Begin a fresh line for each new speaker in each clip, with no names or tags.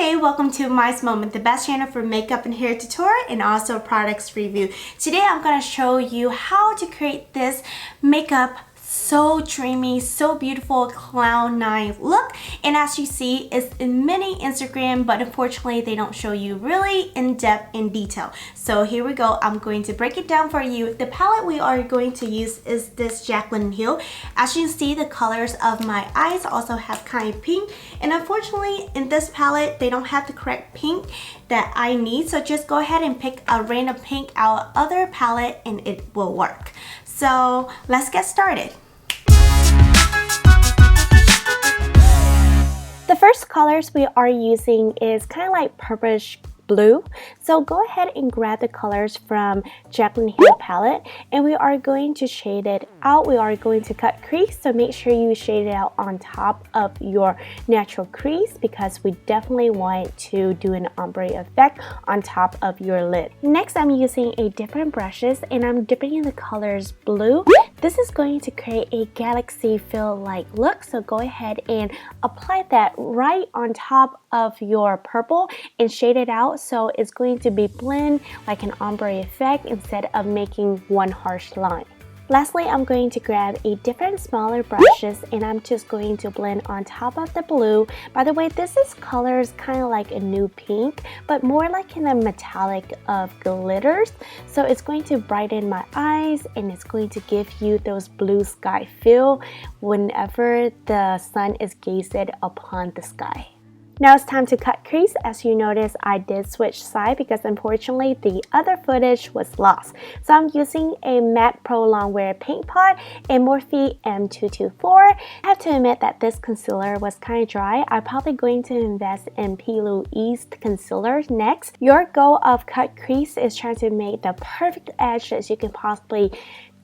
Fabe, welcome to MaiMoments, the best channel for makeup and hair tutorial and also products review. Today I'm going to show you how to create this makeup so dreamy, so beautiful cloud nine look, and as you see it's in many Instagram, but unfortunately they don't show you really in depth in detail. So here we go. I'm going to break it down for you. The palette we are going to use is this Jaclyn hue. As you can see, the colors of my eyes also have kind of pink, and unfortunately in this palette they don't have the correct pink that I need, so just go ahead and pick a random pink out of other palette and it will work. So let's get started. The first colors we are using is kind of like purplish blue. So go ahead and grab the colors from Jaclyn Hair palette and we are going to shade it out. We are going to cut crease, so make sure you shade it out on top of your natural crease because we definitely want to do an ombre effect on top of your lid. Next, I'm using a different brushes and I'm dipping in the colors blue. This is going to create a galaxy feel like look, so go ahead and apply that right on top of your purple and shade it out so it's going to be blend like an ombre effect instead of making one harsh line. Lastly, I'm going to grab a different smaller brushes and I'm just going to blend on top of the blue. By the way, this is colors kind of like a new pink, but more like in a metallic of glitters. So it's going to brighten my eyes and it's going to give you those blue sky feel whenever the sun is gazed upon the sky. Now it's time to cut crease. As you notice, I did switch side because unfortunately the other footage was lost. So I'm using a MAC Pro Longwear Paint Pot in Morphe M224. I have to admit that this concealer was kind of dry. I'm probably going to invest in P. Louise concealer next. Your goal of cut crease is trying to make the perfect edge that you can possibly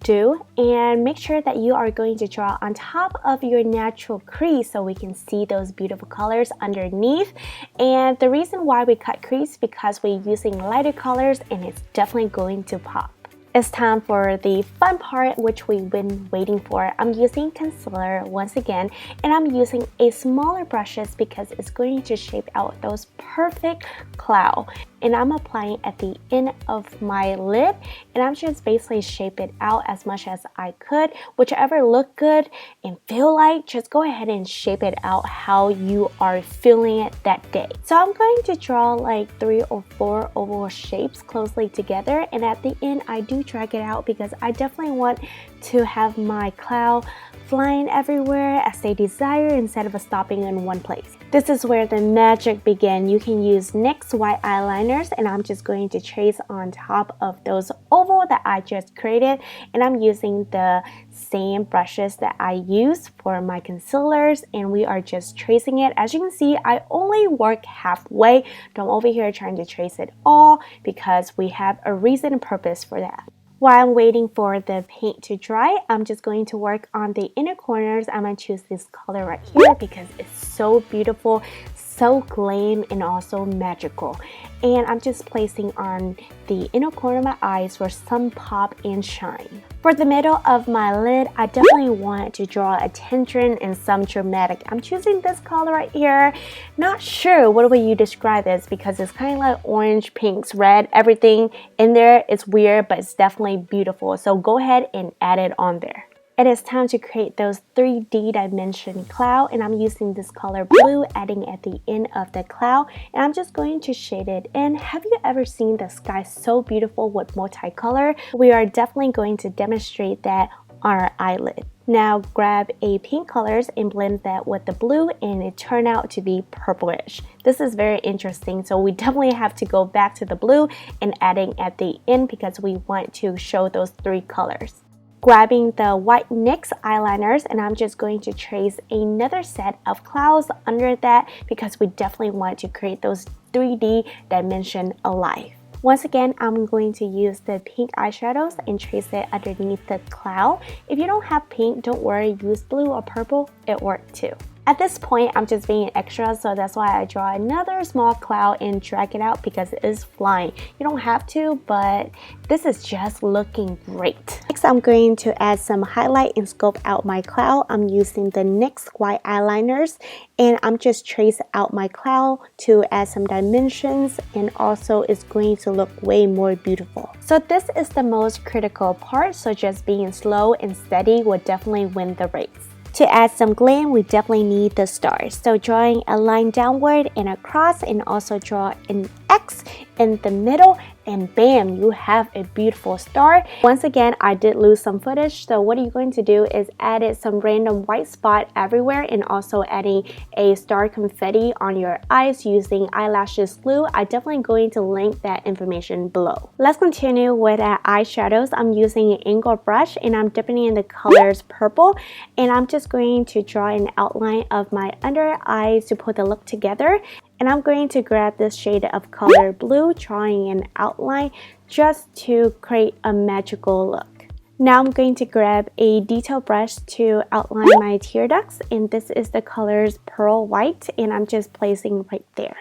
do, and make sure that you are going to draw on top of your natural crease so we can see those beautiful colors underneath. And the reason why we cut crease because we're using lighter colors and it's definitely going to pop. It's time for the fun part which we've been waiting for. I'm using concealer once again and I'm using a smaller brushes because it's going to shape out those perfect cloud. And I'm applying at the end of my lid and I'm just basically shape it out as much as I could. Whichever look good and feel like, just go ahead and shape it out how you are feeling it that day. So I'm going to draw like 3 or 4 oval shapes closely together, and at the end I do drag it out because I definitely want to have my cloud flying everywhere as they desire instead of stopping in one place. This is where the magic begins. You can use NYX white eyeliners and I'm just going to trace on top of those oval that I just created, and I'm using the same brushes that I use for my concealers and we are just tracing it. As you can see, I only work halfway. Don't over here trying to trace it all because we have a reason and purpose for that. While I'm waiting for the paint to dry, I'm just going to work on the inner corners. I'm going to choose this color right here because it's so beautiful, so glam and also magical. And I'm just placing on the inner corner of my eyes for some pop and shine. For the middle of my lid, I definitely want to draw attention and some dramatic. I'm choosing this color right here. Not sure what would you describe this because it's kind of like orange, pinks, red, everything in there. It's weird, but it's definitely beautiful. So go ahead and add it on there. It is time to create those 3D dimension cloud, and I'm using this color blue, adding at the end of the cloud, and I'm just going to shade it in. Have you ever seen the sky so beautiful with multicolor? We are definitely going to demonstrate that on our eyelid. Now grab a pink colors and blend that with the blue and it turned out to be purplish. This is very interesting, so we definitely have to go back to the blue and adding at the end because we want to show those 3 colors. Grabbing the white NYX eyeliners and I'm just going to trace another set of clouds under that because we definitely want to create those 3D dimension alive. Once again, I'm going to use the pink eyeshadows and trace it underneath the cloud. If you don't have pink, don't worry, use blue or purple, it worked too. At this point, I'm just being extra, so that's why I draw another small cloud and drag it out because it is flying. You don't have to, but this is just looking great. Next, I'm going to add some highlight and scope out my cloud. I'm using the NYX white eyeliners, and I'm just trace out my cloud to add some dimensions, and also it's going to look way more beautiful. So this is the most critical part, so just being slow and steady will definitely win the race. To add some glam, we definitely need the stars. So drawing a line downward and across, and also draw an X in the middle, and bam, you have a beautiful star. Once again, I did lose some footage, so what you're going to do is add some random white spot everywhere, and also adding a star confetti on your eyes using eyelashes glue. I'm definitely going to link that information below. Let's continue with our eyeshadows. I'm using an angled brush, and I'm dipping in the colors purple, and I'm just going to draw an outline of my under eyes to put the look together. And I'm going to grab this shade of color blue, drawing an outline just to create a magical look. Now I'm going to grab a detail brush to outline my tear ducts, and this is the colors Pearl White, and I'm just placing right there.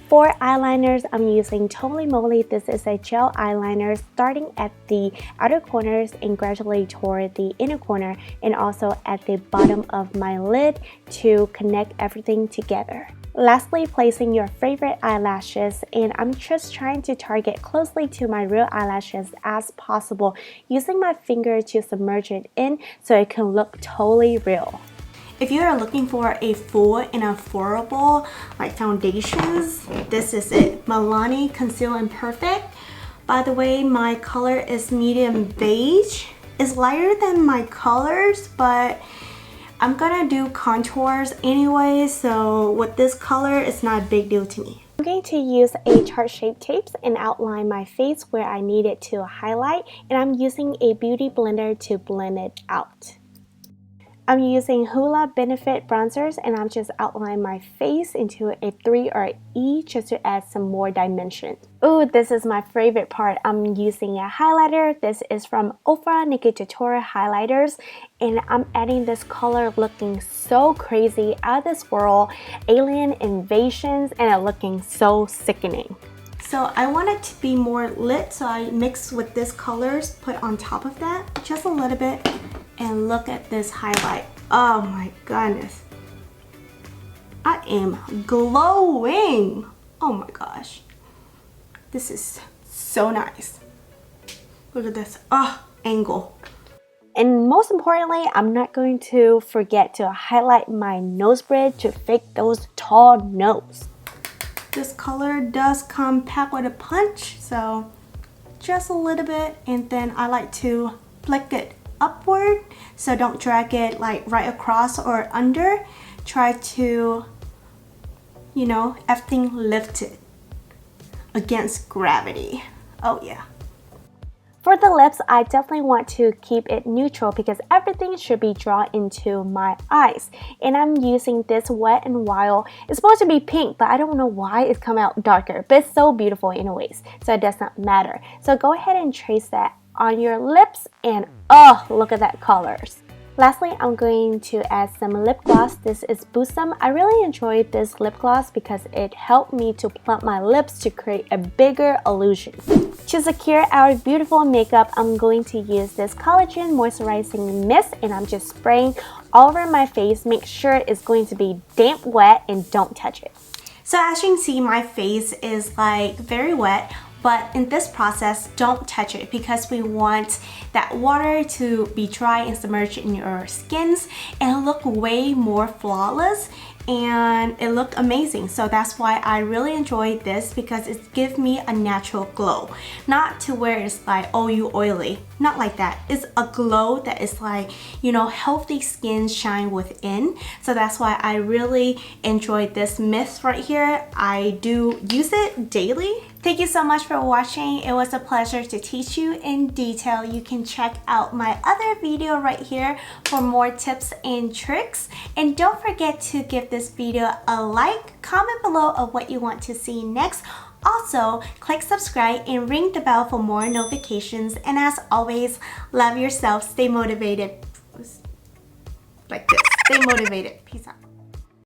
For eyeliners, I'm using Totally Moly. This is a gel eyeliner starting at the outer corners and gradually toward the inner corner, and also at the bottom of my lid to connect everything together. Lastly, placing your favorite eyelashes, and I'm just trying to target closely to my real eyelashes as possible, using my finger to submerge it in so it can look totally real. If you are looking for a full and affordable foundations, this is it. Milani Conceal and Perfect. By the way, my color is medium beige. It's lighter than my colors, but I'm gonna do contours anyway, so with this color, it's not a big deal to me. I'm going to use a chart shape tapes and outline my face where I need it to highlight, and I'm using a beauty blender to blend it out. I'm using Hoola Benefit bronzers, and I'm just outlining my face into a 3 or E just to add some more dimension. Ooh, this is my favorite part. I'm using a highlighter. This is from Ofra Nikkietutorials highlighters, and I'm adding this color looking so crazy, out of this world, alien invasions, and it looking so sickening. So I want it to be more lit, so I mix with this colors, put on top of that just a little bit, and look at this highlight. Oh my goodness. I am glowing. Oh my gosh. This is so nice. Look at this. Angle. And most importantly, I'm not going to forget to highlight my nose bridge to fake those tall nose. This color does come packed with a punch, so just a little bit, and then I like to flick it upward, so don't drag it like right across or under. Try to, you know, everything lifted against gravity. Oh yeah. For the lips, I definitely want to keep it neutral because everything should be drawn into my eyes. And I'm using this Wet n Wild. It's supposed to be pink, but I don't know why it's come out darker. But it's so beautiful anyways, so it does not matter. So go ahead and trace that on your lips, and oh, look at that colors. Lastly, I'm going to add some lip gloss. This is Boosum. I really enjoyed this lip gloss because it helped me to plump my lips to create a bigger illusion. To secure our beautiful makeup, I'm going to use this collagen moisturizing mist, and I'm just spraying all over my face. Make sure it's going to be damp wet and don't touch it. So as you can see, my face is like very wet. But in this process, don't touch it because we want that water to be dry and submerged in your skins and look way more flawless, and it looked amazing. So that's why I really enjoyed this, because it gives me a natural glow. Not to where it's like, oh, you oily. Not like that. It's a glow that is like, you know, healthy skin shine within. So that's why I really enjoyed this mist right here. I do use it daily. Thank you so much for watching. It was a pleasure to teach you in detail. You can check out my other video right here for more tips and tricks. And don't forget to give this video a like, comment below of what you want to see next. Also, click subscribe and ring the bell for more notifications. And as always, love yourself, stay motivated. Like this, stay motivated. Peace out.